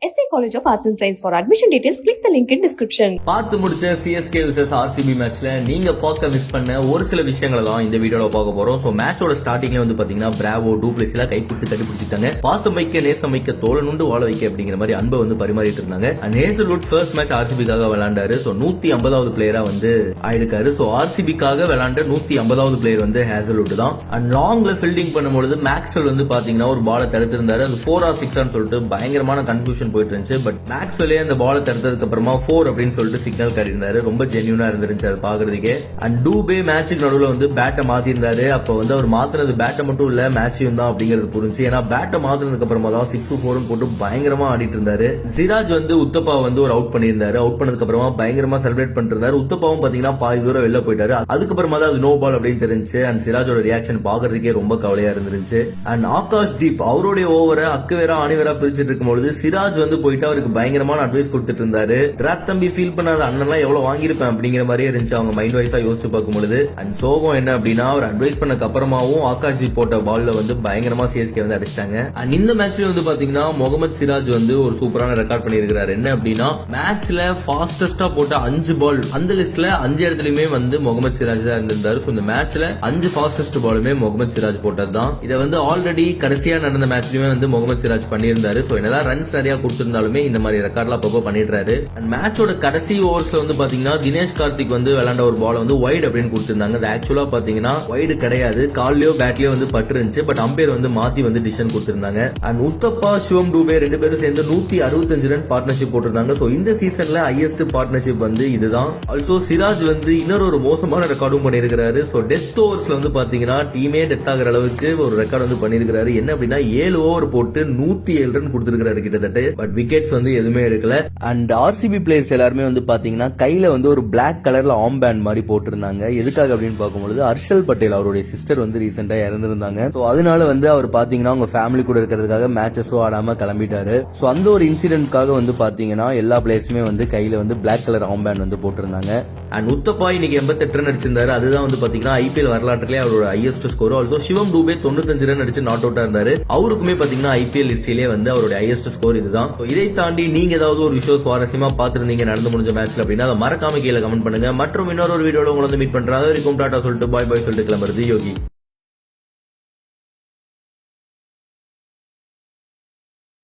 SA College of Arts and Science. For admission details, click the link in description. பார்த்து முடிச்ச CSK vs RCB மேட்ச்ல நீங்க பார்க்க miss பண்ண ஒரு சில விஷயங்களை தான் இந்த வீடியோல பார்க்க போறோம். சோ மேட்சோட ஸ்டார்டிங்ல வந்து பாத்தீங்கன்னா பிராவோ டூப்ளேசில கை கொடுத்து கட்டி பிடிச்சிட்டாங்க. பாசம் வைக்க நேசம் வைக்க தோழனுண்டு வாழ வைக்க அப்படிங்கிற மாதிரி அன்பை வந்து பரிமாறிட்டு இருந்தாங்க. அண்ட் ஹேசல்வுட் ஃபர்ஸ்ட் மேட்ச் RCB-க்காக விளையாண்டாரு. சோ 150வது பிளேயரா வந்து ஆயிடுக்காரு. சோ RCB-க்காக விளையாண்ட 150வது பிளேயர் வந்து ஹேசல்வுட் தான். அண்ட் லாங்ல ஃபீல்டிங் பண்ணும்போது மேக்ஸ்வெல் வந்து பாத்தீங்கன்னா ஒரு பாலை தடுத்திருந்தாரு. அது 4 or 6 சொல்லிட்டு பயங்கரமான கன்ஃபியூஷன் போயிட்டு இருந்துச்சு. பட் மேக்ஸ்வெல்லே அந்த பாலை தடுத்ததுக்கு அப்புறமா 4 அப்படின்னு சொல்லிட்டு சிக்னல் காட்டியிருந்தாரு. ரொம்ப ஜென்யூனா இருந்துச்சு அது பாக்குறதுக்கே. அண்ட் டூபே மேட்சுக்கு நடுவுல வந்து பேட்டை மாத்திருந்தாரு. அப்ப வந்து அவர் மாத்தினது பேட்டை மட்டும் இல்ல மேட்சையும் தான் அப்படிங்கிறது புரிஞ்சு. ஏன்னா பேட்டை மாத்தினதுக்கு அப்புறமா தான் 6-4 போட்டு பயங்கரமா ஆடிட்டு இருந்தாரு. சிராஜ் வந்து உத்தப்பா வந்து ஒரு அவுட் பண்ணியிருந்தாரு. அவுட் பண்ணதுக்கு அப்புறமா பயங்கரமா செலிப்ரேட் பண்ணிட்டு இருந்தாரு. உத்தப்பாவும் பாத்தீங்கன்னா பாதி தூரம் வெளில போயிட்டாரு. அதுக்கப்புறமா தான் அது நோ பால் அப்படின்னு தெரிஞ்சு. அண்ட் சிராஜோட ரியாக்ஷன் பாக்குறதுக்கே ரொம்ப கவலையா இருந்துச்சு. அண்ட் ஆகாஷ் தீப் அவருடைய ஓவரை அக்குவேரா ஆணிவேரா பிரிச்சுட்டு இருக்கும்போது சிராஜ் வந்து போயிட்டு அவருக்கு பயங்கரமான அட்வைஸ் கொடுத்துட்டு இருந்தாரு. டிராக் தம்பி ஃபீல் பண்ணாத அண்ணன்லாம் எவ்வளவு வாங்கியிருப்பேன் அப்படிங்கிற மாதிரியே இருந்துச்சு அவங்க மைண்ட் வைஸா யோசிச்சு பார்க்கும்போது. அண்ட் சோகம் என்ன அப்படின்னா அவர் அட்வைஸ் பண்ணக்கு அப்புறமாவும் ஆகாஷ் தீப் போட்ட பால்ல வந்து பயங்கரமா CSK வந்து அடிச்சிட்டாங்க. அண்ட் இந்த மேட்ச்லயும் வந்து பாத்தீங்கன்னா முகமது சிராஜ் வந்து ஒரு சூப்பரான ரெக்கார்ட் பண்ணியிருக்காரு. என்ன அப்படின்னா மேட்ச்ல ஃபாஸ்டஸ்டா போட்ட 5 பால் அந்த லிஸ்ட்ல 5 இடத்துலயுமே வந்து முகமது சிராஜ் தான் இருந்திருந்தாரு. இந்த மேட்ச்ல 5 ஃபாஸ்டஸ்ட் பாலுமே முகமது சிராஜ் போட்டதுதான். இதை வந்து ஆல்ரெடி கடைசியா நடந்த மேட்ச்லயுமே வந்து முகமது சிராஜ் பண்ணியிருந்தாரு. என்னதான் ரன்ஸ் நிறைய கொடுத்திருந்தாலுமே இந்த மாதிரி ரெக்கார்ட்லாம் அப்பப்போ பண்ணிடுறாரு. அண்ட் மேட்சோட கடைசி ஓவர்ஸ்ல வந்து பாத்தீங்கன்னா தினேஷ் கார்த்திக் வந்து விளையாண்ட ஒரு பால் வந்து வைட் அப்படின்னு கொடுத்திருந்தாங்க. அது ஆக்சுவலா பாத்தீங்கன்னா வைடு கிடையாது, கால்லயோ பேட்லயோ வந்து பட்டு இருந்துச்சு. பட் அம்பையர் வந்து மாத்தி வந்து டிசிஷன் கொடுத்திருந்தாங்க. அண்ட் உத்தப்பா சிவம் டூபே 2 பேரும் சேர்ந்து 165 ரன் பார்ட்னர்ஷிப் போட்டிருந்தாங்க. சோ இந்த சீசன்ல ஹையஸ்ட் பார்ட்னர்ஷிப் வந்து இதுதான். ஆல்சோ சிராஜ் வந்து இன்னொரு மோசமான ரெக்கார்டும் பண்ணிருக்காரு. சோ டெத் ஓவர்ஸ்ல வந்து பாத்தீங்கன்னா டீமே டெத் ஆகிற அளவுக்கு ஒரு ரெக்கார்ட் வந்து பண்ணிருக்காரு. என்ன அப்படின்னா 7 ஓவர் போட்டு 107 ரன் கொடுத்திருக்காரு கிட்டத்தட்ட. பட் விக்கெட்ஸ் வந்து எதுவுமே எடுக்கல. அண்ட் RCB பிளேயர்ஸ் எல்லாருமே வந்து பாத்தீங்கன்னா கையில வந்து ஒரு பிளாக் கலர்ல ஆம் பேண்ட் மாதிரி போட்டிருந்தாங்க. எதுக்காக அப்படின்னு பார்க்கும்போது ஹர்ஷல் பட்டேல் அவருடைய சிஸ்டர் வந்து ரீசெண்டா இறந்திருந்தாங்க. சோ அதனால வந்து அவர் பாத்தீங்கன்னா அவங்க ஃபேமிலி கூட இருக்கிறதுக்காக மேட்சஸோ ஆடாம கிளம்பிட்டாரு. சோ அந்த ஒரு இன்சிடென்ட்காக வந்து பாத்தீங்கன்னா எல்லா பிளேயர்ஸுமே வந்து கையில வந்து பிளாக் கலர் ஆம் பேண்ட் வந்து போட்டிருந்தாங்க. அண்ட் உத்தப்பா இன்னைக்கு 88 ரன் அடிச்சிருந்தாரு. அதுதான் வந்து பாத்தீங்கன்னா IPL வரலாற்றிலே அவரோட ஹையஸ்ட் ஸ்கோர். ஆல்சோ சிவம் டூபே 95 ரன் அடிச்சு நாட் அவுட்டா இருந்தாரு. அவருக்குமே பாத்தீங்கன்னா IPL ஹிஸ்டரியிலே வந்து அவருடைய ஹையஸ்ட் ஸ்கோர் இதுதான். இதை தாண்டி நீங்க ஏதாவது ஒரு விஷயம் சுவாரஸ்யமா பாத்துருந்தீங்க நடந்து முடிஞ்ச மேட்ச்ல அப்படின்னா அதை மறக்காம கீழே கமெண்ட் பண்ணுங்க. மற்றும் இன்னொரு வீடியோல உங்களை வந்து மீட் பண்றாங்க. வரைக்கும் டாடா சொல்லிட்டு பாய் பாய் சொல்லிட்டு கிளம்புறது யோகி.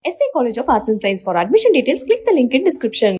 SA College of Arts and Science. For admission details, click the link in description.